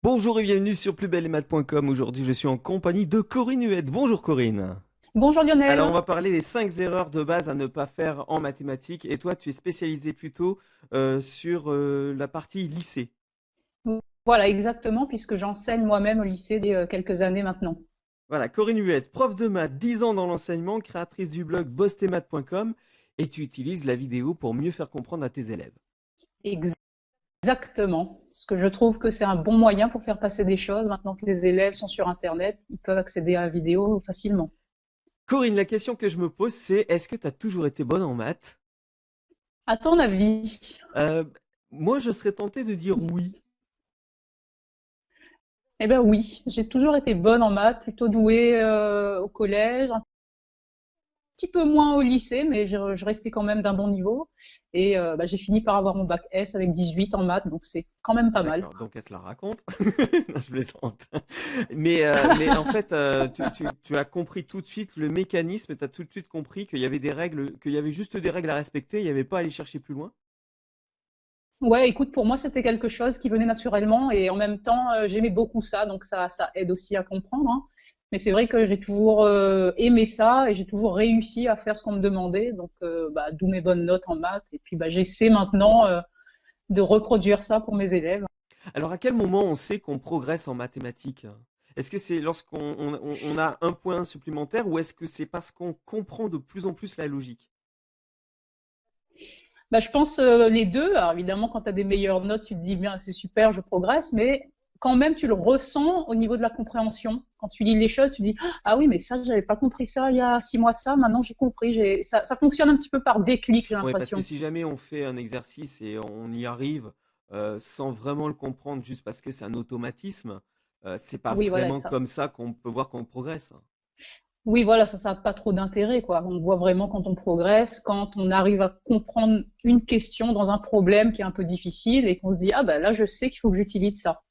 Bonjour et bienvenue sur plusbellesmaths.com. Aujourd'hui, je suis en compagnie de Corinne Huette. Bonjour Corinne. Bonjour Alors, on Lionel. va parler des 5 erreurs de base à ne pas faire en mathématiques. Et toi, tu es spécialisé plutôt sur la partie lycée. Voilà, exactement, puisque j'enseigne moi-même au lycée depuis quelques années maintenant. Voilà, Corinne Huette, prof de maths, 10 ans dans l'enseignement, créatrice du blog bossemaths.com. Et tu utilises la vidéo pour mieux faire comprendre à tes élèves. Ex- Exactement. Parce que je trouve que c'est un bon moyen pour faire passer des choses. Maintenant que les élèves sont sur Internet, ils peuvent accéder à la vidéo facilement. Corinne, la question que je me pose, c'est est-ce que tu as toujours été bonne en maths? À ton avis? Euh, Moi, je serais tenté de dire oui. Eh ben oui, j'ai toujours été bonne en maths, plutôt douée au collège, un petit peu moins au lycée, mais je restais quand même d'un bon niveau. Et j'ai fini par avoir mon bac S avec 18 en maths, donc c'est quand même pas mal. D'accord, donc elle se la raconte. Non, je plaisante. Mais en fait, tu as compris tout de suite le mécanisme, tu as tout de suite compris qu'il y avait des règles, qu'il y avait juste des règles à respecter, il n'y avait pas à aller chercher plus loin. Ouais, écoute, pour moi, c'était quelque chose qui venait naturellement et en même temps, j'aimais beaucoup ça, donc ça aide aussi à comprendre, hein. Mais c'est vrai que j'ai toujours aimé ça et j'ai toujours réussi à faire ce qu'on me demandait, donc d'où mes bonnes notes en maths. Et puis j'essaie maintenant de reproduire ça pour mes élèves. Alors à quel moment on sait qu'on progresse en mathématiques? Est-ce que c'est lorsqu'on on a un point supplémentaire ou est-ce que c'est parce qu'on comprend de plus en plus la logique? Je pense les deux. Alors évidemment, quand tu as des meilleures notes, tu te dis bien, c'est super, je progresse, mais quand même, tu le ressens au niveau de la compréhension. Quand tu lis les choses, tu dis, ah oui, mais ça, j'avais pas compris ça il y a 6 mois de ça, maintenant j'ai compris. Ça fonctionne un petit peu par déclic, j'ai Oui, parce que l'impression. si jamais on fait un exercice et on y arrive sans vraiment le comprendre, juste parce que c'est un automatisme, c'est pas Oui, voilà, vraiment ça. comme ça qu'on peut voir qu'on progresse. Oui, voilà, ça n'a pas trop d'intérêt, quoi. On voit vraiment quand on progresse, quand on arrive à comprendre une question dans un problème qui est un peu difficile et qu'on se dit, ah ben là, je sais qu'il faut que j'utilise ça.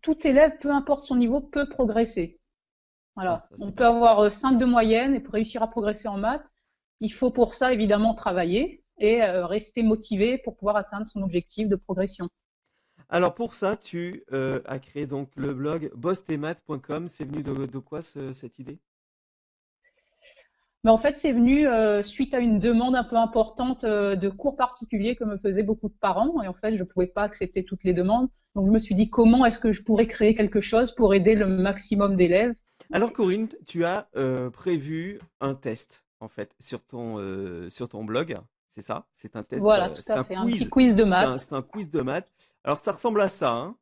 Tout élève, peu importe son niveau, peut progresser. Ah, Voilà. ça On c'est peut bien. avoir 5 de moyenne et pour réussir à progresser en maths, il faut pour ça évidemment travailler et rester motivé pour pouvoir atteindre son objectif de progression. Alors pour ça, tu as créé donc le blog bossemaths.com. C'est venu de quoi cette idée? Mais en fait, c'est venu suite à une demande un peu importante de cours particuliers que me faisaient beaucoup de parents. Et en fait, je ne pouvais pas accepter toutes les demandes. Donc, je me suis dit comment est-ce que je pourrais créer quelque chose pour aider le maximum d'élèves. Alors Corinne, tu as prévu un test en fait sur ton blog, c'est ça? C'est un test, Voilà, tout c'est à un fait. Un petit quiz, quiz de maths. c'est un quiz de maths. Alors ça ressemble à ça, hein?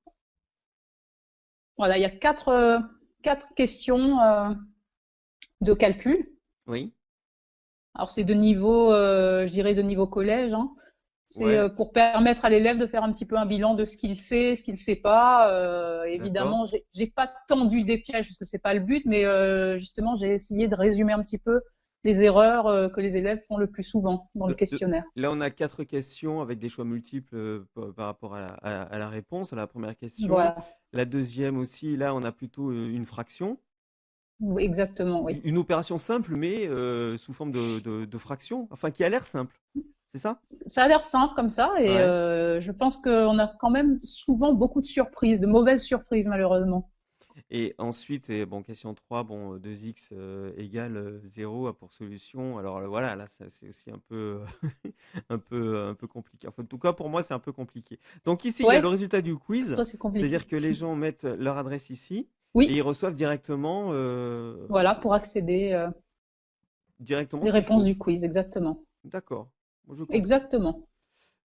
Voilà, il y a quatre questions de calcul. Oui, Alors, c'est de niveau, je dirais de niveau collège, hein. C'est ouais, pour permettre à l'élève de faire un petit peu un bilan de ce qu'il sait pas. d'accord. Évidemment, j'ai pas tendu des pièges parce que c'est pas le but, mais justement, j'ai essayé de résumer un petit peu les erreurs que les élèves font le plus souvent dans le questionnaire. Là, on a quatre questions avec des choix multiples par rapport à la réponse à la première question. Voilà, La deuxième aussi, là, on a plutôt une fraction. oui, exactement, oui. Une opération simple, mais sous forme de fraction, enfin qui a l'air simple. C'est ça? Ça a l'air simple comme ça, et Ouais. je pense qu'on a quand même souvent beaucoup de surprises, de mauvaises surprises malheureusement. Et ensuite, bon, question 3 bon, 2x égale 0 pour solution. Alors voilà, là, c'est aussi un peu, un peu compliqué. Enfin, en tout cas, pour moi, c'est un peu compliqué. Donc ici, il y a le Ouais, résultat du pour quiz, toi c'est compliqué. c'est-à-dire que les gens mettent leur adresse ici et Oui, ils reçoivent voilà, pour accéder directement les ce qu'il réponses faut. du quiz, exactement. D'accord, moi, je comprends. Exactement.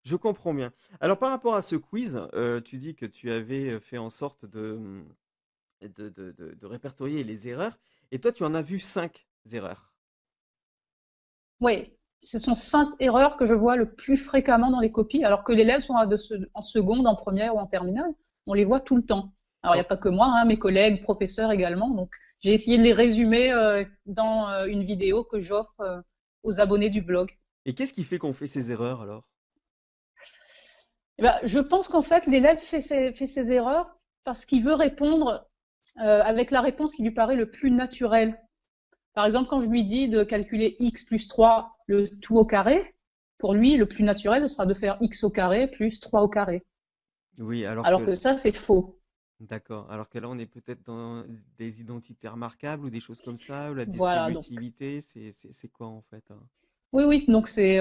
Je comprends bien. Alors, par rapport à ce quiz, tu dis que tu avais fait en sorte de répertorier les erreurs. Et toi, tu en as vu 5 erreurs. Oui, ce sont 5 erreurs que je vois le plus fréquemment dans les copies, alors que l'élève sont en seconde, en première ou en terminale. On les voit tout le temps. Alors, il n'y a Alors, pas que moi, hein, mes collègues, professeurs également. Donc, j'ai essayé de les résumer dans une vidéo que j'offre aux abonnés du blog. et qu'est-ce qui fait qu'on fait ces erreurs alors? Je pense qu'en fait, l'élève fait ses erreurs parce qu'il veut répondre avec la réponse qui lui paraît le plus naturelle. Par exemple, quand je lui dis de calculer x plus 3, le tout au carré, pour lui, le plus naturel, ce sera de faire x au carré plus 3 au carré. Oui, alors Alors que... que ça, c'est faux. D'accord. Alors que là, on est peut-être dans des identités remarquables ou des choses comme ça, ou la Voilà, donc distributivité, c'est quoi en fait, hein? oui, oui, donc c'est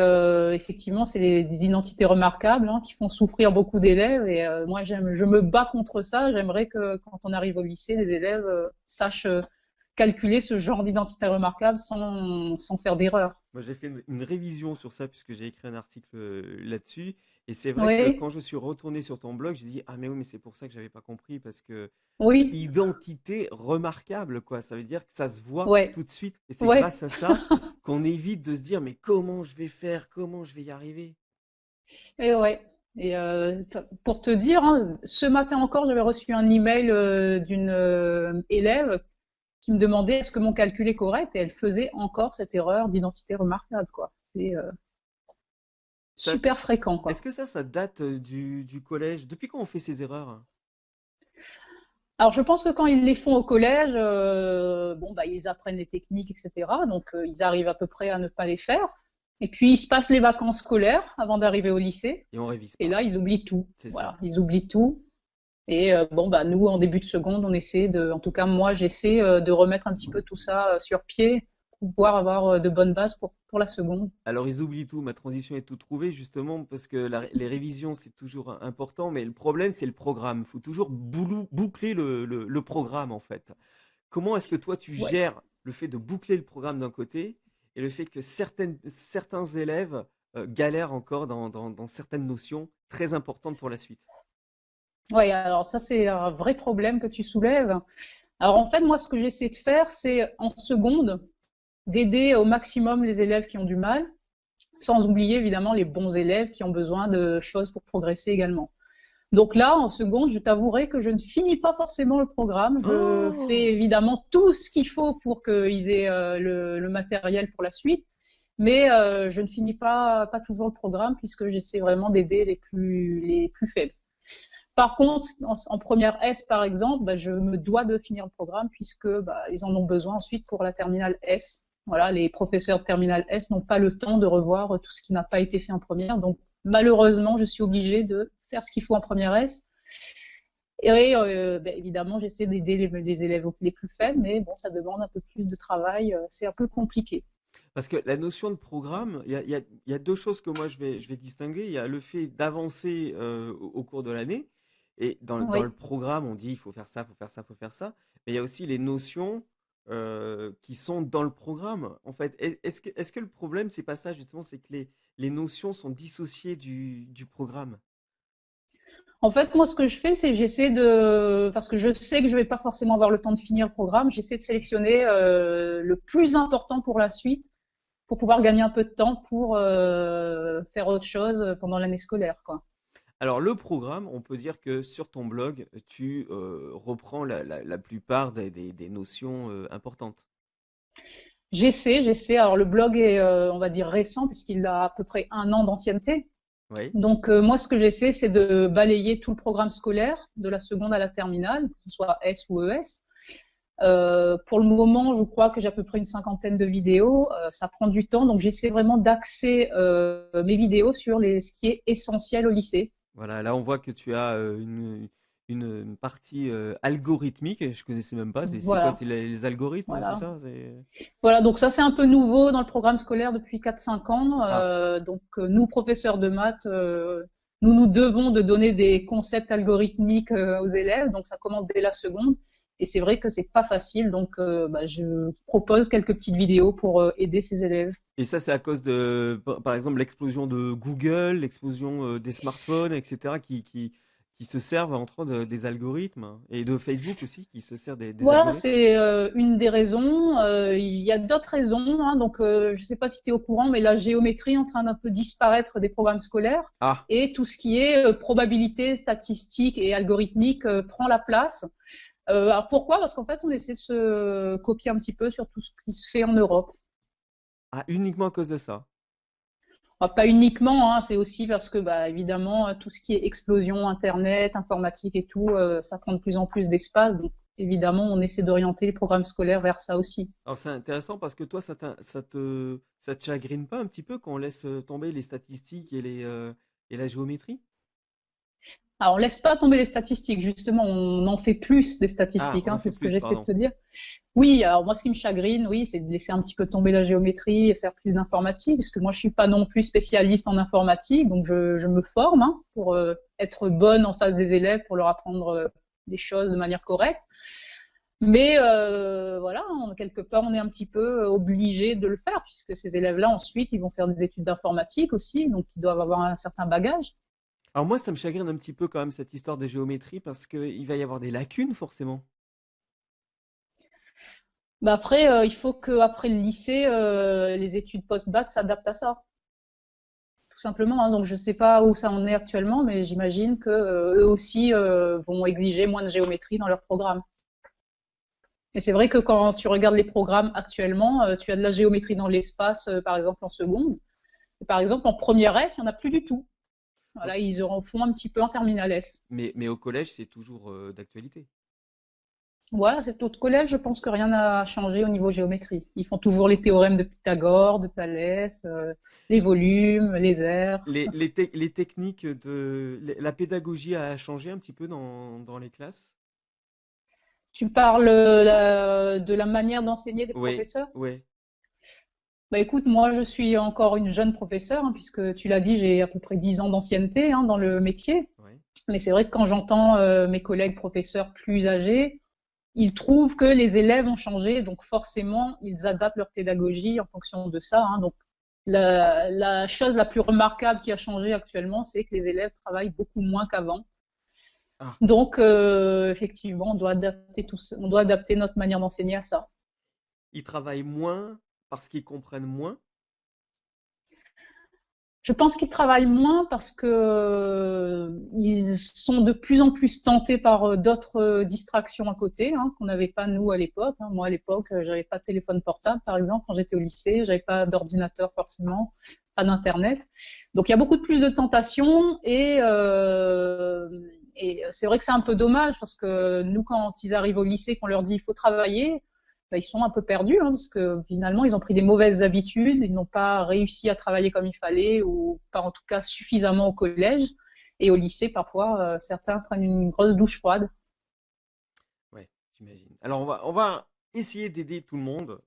effectivement c'est des identités remarquables hein, qui font souffrir beaucoup d'élèves et moi je me bats contre ça. J'aimerais que quand on arrive au lycée, les élèves sachent calculer ce genre d'identité remarquable sans faire d'erreur. Moi, j'ai fait une révision sur ça puisque j'ai écrit un article là-dessus. Et c'est vrai que Oui, quand je suis retourné sur ton blog, j'ai dit, ah mais oui, mais c'est pour ça que j'avais pas compris parce que oui, identité remarquable, quoi. Ça veut dire que ça se voit ouais, tout de suite. Et c'est ouais, grâce à ça qu'on évite de se dire, mais comment je vais faire? Comment je vais y arriver? et ouais. Et pour te dire, hein, ce matin encore, j'avais reçu un email d'une élève qui me demandait est-ce que mon calcul est correct et elle faisait encore cette erreur d'identité remarquable, quoi. C'est Ça, super fréquent, est-ce quoi. que ça date du collège? Depuis quand on fait ces erreurs? Alors, je pense que quand ils les font au collège, bon, bah, ils apprennent les techniques, etc. Donc, ils arrivent à peu près à ne pas les faire. Et puis, ils se passent les vacances scolaires avant d'arriver au lycée. Et on révise Et pas. là, ils oublient tout. C'est ça. Voilà, ils oublient tout. Et bon, bah, nous, en début de seconde, on essaie en tout cas, moi, j'essaie de remettre un petit peu tout ça sur pied pour pouvoir avoir de bonnes bases pour la seconde. Alors, ils oublient tout. Ma transition est tout trouvée, justement, parce que les révisions, c'est toujours important. Mais le problème, c'est le programme. Il faut toujours boucler le programme, en fait. Comment est-ce que toi, tu Ouais. gères le fait de boucler le programme d'un côté et le fait que certains élèves galèrent encore dans certaines notions très importantes pour la suite? Ouais, alors ça, c'est un vrai problème que tu soulèves. Alors, en fait, moi, ce que j'essaie de faire, c'est en seconde, d'aider au maximum les élèves qui ont du mal, sans oublier évidemment les bons élèves qui ont besoin de choses pour progresser également. Donc là, en seconde, je t'avouerai que je ne finis pas forcément le programme. Je fais Oh! évidemment tout ce qu'il faut pour qu'ils aient le matériel pour la suite, mais je ne finis pas toujours le programme puisque j'essaie vraiment d'aider les plus faibles. Par contre, en première S, par exemple, bah, je me dois de finir le programme puisque bah, ils en ont besoin ensuite pour la terminale S. Voilà, les professeurs de terminale S n'ont pas le temps de revoir tout ce qui n'a pas été fait en première. Donc, malheureusement, je suis obligée de faire ce qu'il faut en première S. Et bah, évidemment, j'essaie d'aider les élèves les plus faibles, mais bon, ça demande un peu plus de travail. C'est un peu compliqué. Parce que la notion de programme, il y a deux choses que moi je vais distinguer. Il y a le fait d'avancer au cours de l'année. Et dans le Oui. programme, on dit il faut faire ça, il faut faire ça, il faut faire ça. Mais il y a aussi les notions qui sont dans le programme. En fait, est-ce que le problème, c'est pas ça justement, c'est que les notions sont dissociées du programme? En fait, moi, ce que je fais, c'est parce que je sais que je vais pas forcément avoir le temps de finir le programme, j'essaie de sélectionner le plus important pour la suite, pour pouvoir gagner un peu de temps pour faire autre chose pendant l'année scolaire, quoi. Alors, le programme, on peut dire que sur ton blog, tu reprends la plupart des notions importantes. J'essaie. Alors, le blog est, on va dire, récent puisqu'il a à peu près un an d'ancienneté. Oui. Donc, moi, ce que j'essaie, c'est de balayer tout le programme scolaire, de la seconde à la terminale, que ce soit S ou ES. Pour le moment, je crois que j'ai à peu près une cinquantaine de vidéos. Ça prend du temps, donc j'essaie vraiment d'axer mes vidéos sur ce qui est essentiel au lycée. Voilà, là on voit que tu as une partie algorithmique, et je connaissais même pas. C'est quoi? C'est Voilà, les algorithmes, c'est voilà. ça? Voilà, donc ça c'est un peu nouveau dans le programme scolaire depuis 4-5 ans. Ah, Donc nous, professeurs de maths, nous nous devons de donner des concepts algorithmiques aux élèves. Donc ça commence dès la seconde. Et c'est vrai que c'est pas facile. Donc bah, je propose quelques petites vidéos pour aider ces élèves. et ça c'est à cause de, par exemple, l'explosion de Google, l'explosion des smartphones, etc., qui se servent entre autres des algorithmes, et de Facebook aussi, qui se sert des Voilà, algorithmes. c'est une des raisons. Il y a d'autres raisons, hein. Donc, je ne sais pas si tu es au courant, mais la géométrie est en train d'un peu disparaître des programmes scolaires Ah, et tout ce qui est probabilité, statistique et algorithmique prend la place. Alors pourquoi? Parce qu'en fait, on essaie de se copier un petit peu sur tout ce qui se fait en Europe. ah, uniquement à cause de ça. Enfin, pas uniquement, hein, c'est aussi parce que, bah, évidemment, tout ce qui est explosion, Internet, informatique et tout, ça prend de plus en plus d'espace. Donc, évidemment, on essaie d'orienter les programmes scolaires vers ça aussi. Alors c'est intéressant parce que toi, ça te chagrine pas un petit peu quand on laisse tomber les statistiques et la géométrie? Alors, on laisse pas tomber les statistiques, justement, on en fait plus des Ah, statistiques, on hein, en c'est fait ce que plus, j'essaie de pardon. te dire. Oui, alors moi, ce qui me chagrine, oui, c'est de laisser un petit peu tomber la géométrie et faire plus d'informatique, parce que moi, je suis pas non plus spécialiste en informatique, donc je me forme hein, pour être bonne en face des élèves, pour leur apprendre des choses de manière correcte. Mais voilà, quelque part, on est un petit peu obligé de le faire, puisque ces élèves-là, ensuite, ils vont faire des études d'informatique aussi, donc ils doivent avoir un certain bagage. Alors moi, ça me chagrine un petit peu quand même cette histoire de géométrie parce qu'il va y avoir des lacunes forcément. Bah après, il faut que après le lycée, les études post-bac s'adaptent à ça, tout simplement. Hein. Donc je sais pas où ça en est actuellement, mais j'imagine que eux aussi vont exiger moins de géométrie dans leur programme. Et c'est vrai que quand tu regardes les programmes actuellement, tu as de la géométrie dans l'espace, par exemple en seconde. Et par exemple en première S, il y en a plus du tout. Donc, Voilà, ils en font un petit peu en terminale S. mais au collège, c'est toujours d'actualité. Voilà, c'est au collège, je pense que rien n'a changé au niveau géométrie. Ils font toujours les théorèmes de Pythagore, de Thalès, les volumes, les aires. Les techniques la pédagogie a changé un petit peu dans les classes? Tu parles de la manière d'enseigner des Oui, professeurs? oui, Bah écoute, moi je suis encore une jeune professeure, hein, puisque tu l'as dit, j'ai à peu près 10 ans d'ancienneté hein, dans ouais, le métier. ouais. Mais c'est vrai que quand j'entends mes collègues professeurs plus âgés, ils trouvent que les élèves ont changé, donc forcément ils adaptent leur pédagogie en fonction de ça. Hein. Donc la chose la plus remarquable qui a changé actuellement, c'est que les élèves travaillent beaucoup moins qu'avant. Ah, Donc effectivement, on doit adapter tout ça, on doit adapter notre manière d'enseigner à ça. ils travaillent moins parce qu'ils comprennent moins. Je pense qu'ils travaillent moins parce que ils sont de plus en plus tentés par d'autres distractions à côté, hein, qu'on n'avait pas nous à l'époque. Hein. Moi à l'époque, j'avais pas de téléphone portable, par exemple, quand j'étais au lycée, j'avais pas d'ordinateur forcément, pas d'internet. Donc il y a beaucoup de plus de tentations et c'est vrai que c'est un peu dommage parce que nous, quand ils arrivent au lycée, qu'on leur dit il faut travailler, bah, ils sont un peu perdus hein, parce que finalement ils ont pris des mauvaises habitudes, ils n'ont pas réussi à travailler comme il fallait ou pas en tout cas suffisamment au collège et au lycée parfois certains prennent une grosse douche froide. Ouais, j'imagine. Alors on va essayer d'aider tout le monde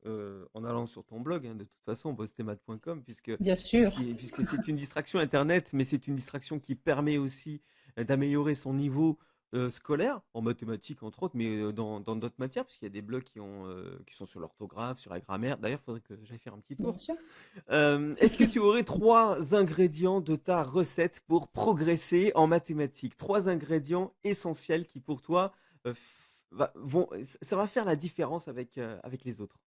en allant sur ton blog, hein, de toute façon, bosstemat.com, Bien sûr, puisque c'est une distraction Internet, mais c'est une distraction qui permet aussi d'améliorer son niveau scolaire, en mathématiques entre autres, mais dans d'autres matières, puisqu'il y a des blogs qui sont sur l'orthographe, sur la grammaire. D'ailleurs, il faudrait que j'aille faire un petit bien tour. sûr. Est-ce que tu aurais trois ingrédients de ta recette pour progresser en mathématiques? Trois ingrédients essentiels qui, pour toi, ça va faire la différence avec les autres.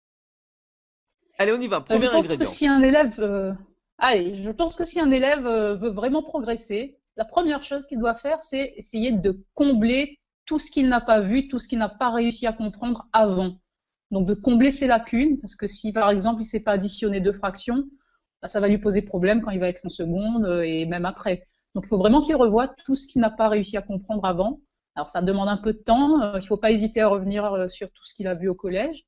Allez, on y va. Je Premier pense que ingrédient. si un élève, allez, je pense que si un élève veut vraiment progresser, la première chose qu'il doit faire, c'est essayer de combler tout ce qu'il n'a pas vu, tout ce qu'il n'a pas réussi à comprendre avant. Donc de combler ses lacunes, parce que si par exemple il ne sait pas additionner deux fractions, bah, ça va lui poser problème quand il va être en seconde et même après. Donc il faut vraiment qu'il revoie tout ce qu'il n'a pas réussi à comprendre avant. Alors ça demande un peu de temps, il ne faut pas hésiter à revenir sur tout ce qu'il a vu au collège,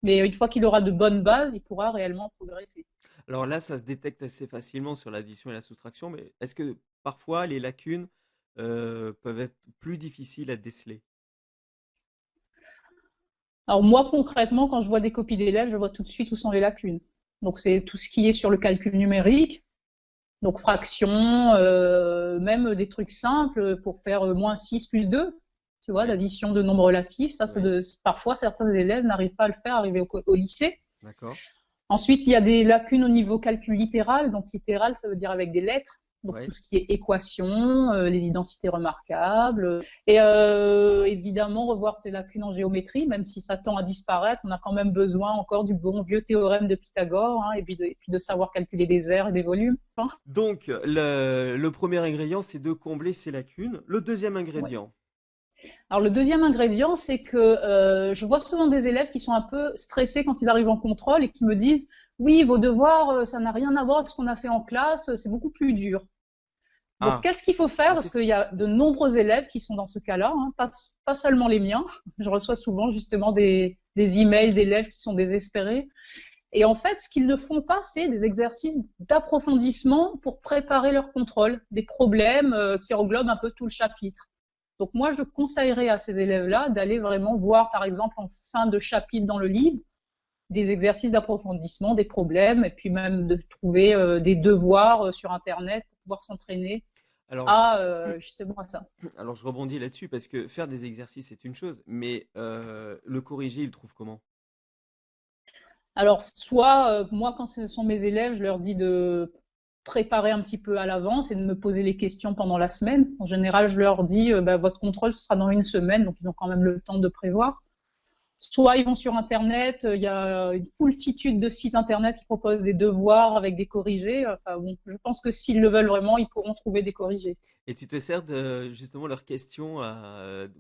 mais une fois qu'il aura de bonnes bases, il pourra réellement progresser. Alors là, ça se détecte assez facilement sur l'addition et la soustraction, mais est-ce que parfois les lacunes peuvent être plus difficiles à déceler? Alors moi concrètement, quand je vois des copies d'élèves, je vois tout de suite où sont les lacunes. Donc c'est tout ce qui est sur le calcul numérique, donc fractions, même des trucs simples pour faire moins 6 plus 2, tu vois, Ouais, d'addition de nombres relatifs. ouais, Parfois, certains élèves n'arrivent pas à le faire arriver au lycée. d'accord. Ensuite, il y a des lacunes au niveau calcul littéral. Donc, littéral, ça veut dire avec des lettres. Donc, tout Ouais. ce qui est équations, les identités remarquables. Et évidemment, revoir ces lacunes en géométrie, même si ça tend à disparaître, on a quand même besoin encore du bon vieux théorème de Pythagore, hein, et puis de savoir calculer des aires et des volumes. Hein. Donc, le premier ingrédient, c'est de combler ces lacunes. Le deuxième Ouais. ingrédient. Alors, le deuxième ingrédient, c'est que je vois souvent des élèves qui sont un peu stressés quand ils arrivent en contrôle et qui me disent, oui, vos devoirs, ça n'a rien à voir avec ce qu'on a fait en classe, c'est beaucoup plus dur. Donc, Ah, qu'est-ce qu'il faut faire? alors Parce qu'il y a de nombreux élèves qui sont dans ce cas-là, hein, pas seulement les miens. Je reçois souvent justement des emails d'élèves qui sont désespérés. Et en fait, ce qu'ils ne font pas, c'est des exercices d'approfondissement pour préparer leur contrôle, des problèmes qui englobent un peu tout le chapitre. Donc moi, je conseillerais à ces élèves-là d'aller vraiment voir, par exemple, en fin de chapitre dans le livre, des exercices d'approfondissement, des problèmes, et puis même de trouver des devoirs sur Internet pour pouvoir s'entraîner Alors, à justement à ça. alors je rebondis là-dessus parce que faire des exercices c'est une chose, mais le corriger, il le trouve comment? Alors, soit moi, quand ce sont mes élèves, je leur dis de préparer un petit peu à l'avance et de me poser les questions pendant la semaine. En général, je leur dis, bah, votre contrôle, ce sera dans une semaine, donc ils ont quand même le temps de prévoir. Soit ils vont sur Internet, il y a une foultitude de sites Internet qui proposent des devoirs avec des corrigés. Enfin, bon, je pense que s'ils le veulent vraiment, ils pourront trouver des corrigés. Et tu te sers de justement leurs questions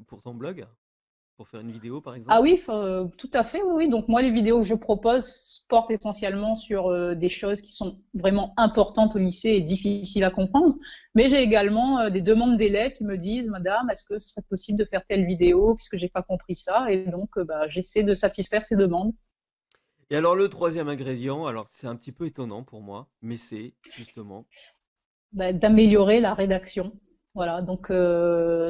pour ton blog, pour faire une vidéo par Ah exemple? oui, tout à fait, oui, oui. Donc moi, les vidéos que je propose portent essentiellement sur des choses qui sont vraiment importantes au lycée et difficiles à comprendre. Mais j'ai également des demandes d'élèves qui me disent, Madame, est-ce que ce serait possible de faire telle vidéo puisque j'ai pas compris ça? Et donc, bah, j'essaie de satisfaire ces demandes. Et alors le troisième ingrédient, alors c'est un petit peu étonnant pour moi, mais c'est justement, Bah, d'améliorer la rédaction. Voilà, donc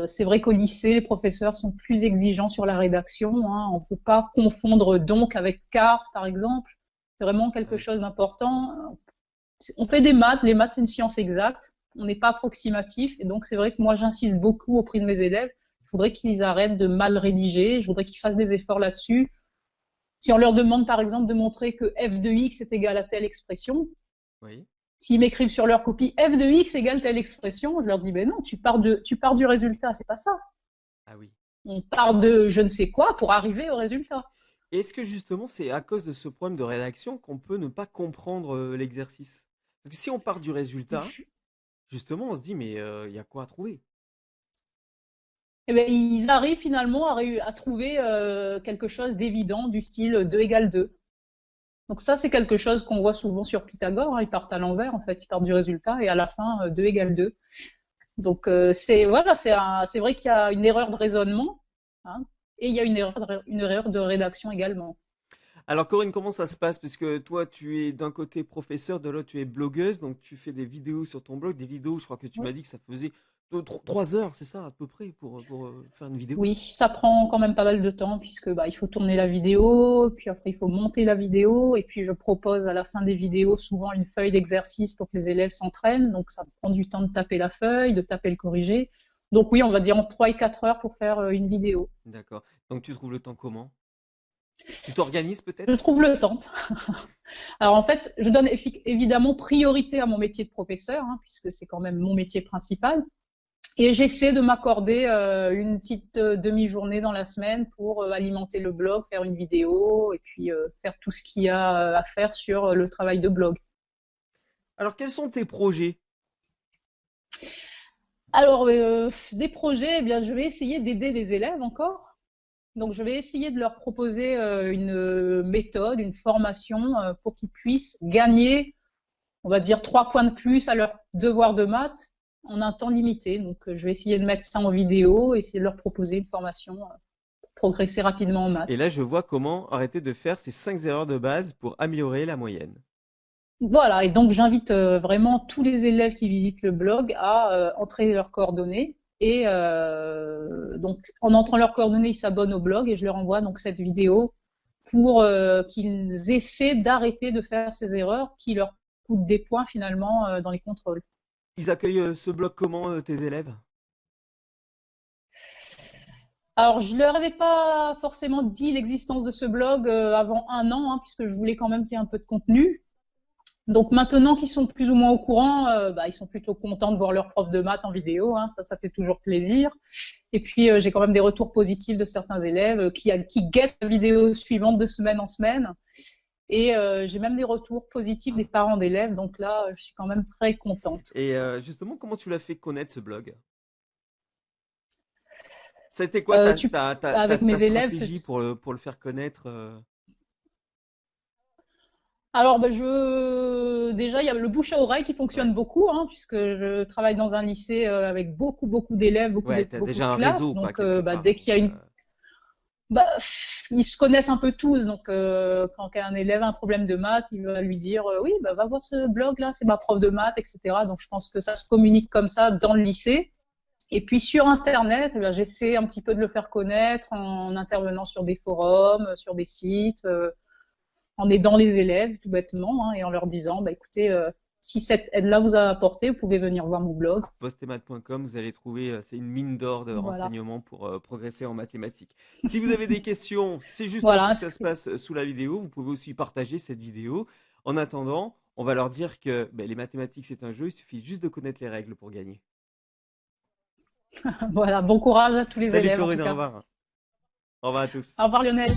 c'est vrai qu'au lycée, les professeurs sont plus exigeants sur la rédaction, hein. On ne peut pas confondre donc avec car, par exemple. C'est vraiment quelque ouais. chose d'important. On fait des maths, les maths c'est une science exacte, on n'est pas approximatif, et donc c'est vrai que moi j'insiste beaucoup auprès de mes élèves. Je voudrais qu'ils arrêtent de mal rédiger, je voudrais qu'ils fassent des efforts là-dessus. Si on leur demande par exemple de montrer que f de x est égal à telle expression, Oui. s'ils m'écrivent sur leur copie f de x égale telle expression, je leur dis ben non, tu pars du résultat, c'est pas ça. Ah oui. On part de je ne sais quoi pour arriver au résultat. Est-ce que justement c'est à cause de ce problème de rédaction qu'on peut ne pas comprendre l'exercice? Parce que si on part du résultat, justement on se dit mais il y a quoi à trouver? Eh ben, ils arrivent finalement à trouver quelque chose d'évident du style 2 égale 2. Donc ça, c'est quelque chose qu'on voit souvent sur Pythagore, hein. Ils partent à l'envers, en fait, ils partent du résultat et à la fin, 2 égale 2. Donc c'est voilà, c'est vrai qu'il y a une erreur de raisonnement, hein, et il y a une erreur de rédaction également. Alors Corinne, comment ça se passe? Parce que toi tu es d'un côté professeur, de l'autre tu es blogueuse, donc tu fais des vidéos sur ton blog, des vidéos, je crois que tu m'as Oui. dit que ça faisait 3 heures, c'est ça à peu près pour faire une vidéo? Oui, ça prend quand même pas mal de temps puisque bah, il faut tourner la vidéo, puis après il faut monter la vidéo, et puis je propose à la fin des vidéos souvent une feuille d'exercice pour que les élèves s'entraînent. Donc ça prend du temps de taper la feuille, de taper le corrigé. Donc oui, on va dire en 3 et 4 heures pour faire une vidéo. D'accord. Donc tu trouves le temps comment? Tu t'organises Je peut-être? trouve le temps. Alors en fait, je donne évidemment priorité à mon métier de professeur, hein, puisque c'est quand même mon métier principal. Et j'essaie de m'accorder une petite demi-journée dans la semaine pour alimenter le blog, faire une vidéo et puis faire tout ce qu'il y a à faire sur le travail de blog. Alors quels sont tes projets? Alors, des projets, eh bien, je vais essayer d'aider des élèves encore. Donc, je vais essayer de leur proposer une méthode, une formation pour qu'ils puissent gagner, on va dire, 3 points de plus à leur devoir de maths en un temps limité. Donc, je vais essayer de mettre ça en vidéo, essayer de leur proposer une formation pour progresser rapidement en Et maths. là je vois comment arrêter de faire ces 5 erreurs de base pour améliorer la moyenne. Voilà, et donc j'invite vraiment tous les élèves qui visitent le blog à entrer leurs coordonnées. Et donc, en entrant leurs coordonnées, ils s'abonnent au blog et je leur envoie donc cette vidéo pour qu'ils essaient d'arrêter de faire ces erreurs qui leur coûtent des points finalement dans les contrôles. Ils accueillent ce blog comment tes élèves? Alors, je leur avais pas forcément dit l'existence de ce blog avant un an, hein, puisque je voulais quand même qu'il y ait un peu de contenu. Donc maintenant qu'ils sont plus ou moins au courant, bah, ils sont plutôt contents de voir leur prof de maths en vidéo, hein, ça fait toujours plaisir. Et puis j'ai quand même des retours positifs de certains élèves qui guettent la vidéo suivante de semaine en semaine. Et j'ai même des retours positifs des parents d'élèves, donc là je suis quand même très contente. Et justement, comment tu l'as fait connaître ce blog? Ça a été quoi Euh, ta, tu, ta, ta, ta, avec ta mes élèves, stratégie pour le faire connaître alors bah, déjà il y a le bouche à oreille qui Ouais. fonctionne beaucoup, hein, puisque je travaille dans un lycée avec beaucoup d'élèves, Ouais, tu as beaucoup de déjà un classes. réseau, quoi, Donc quelque bah, part. dès Donc, qu'il y a une Bah, ils se connaissent un peu tous, donc quand un élève a un problème de maths, il va lui dire oui, bah, va voir ce blog là, c'est ma prof de maths, etc. Donc je pense que ça se communique comme ça dans le lycée. Et puis sur Internet, eh bien, j'essaie un petit peu de le faire connaître en intervenant sur des forums, sur des sites, en aidant les élèves tout bêtement, hein, et en leur disant, bah, écoutez, si cette aide-là vous a apporté, vous pouvez venir voir mon blog. Postemath.com, vous allez trouver, c'est une mine d'or de Voilà. renseignements pour progresser en mathématiques. Si vous avez des questions, c'est juste en dessous Voilà. que ça se passe sous la vidéo. Vous pouvez aussi partager cette vidéo. En attendant, on va leur dire que ben, les mathématiques, c'est un jeu. Il suffit juste de connaître les règles pour gagner. Voilà. Bon courage à tous les Salut élèves en Corinne, tout au cas. revoir. Au revoir à tous. Au revoir Lionel.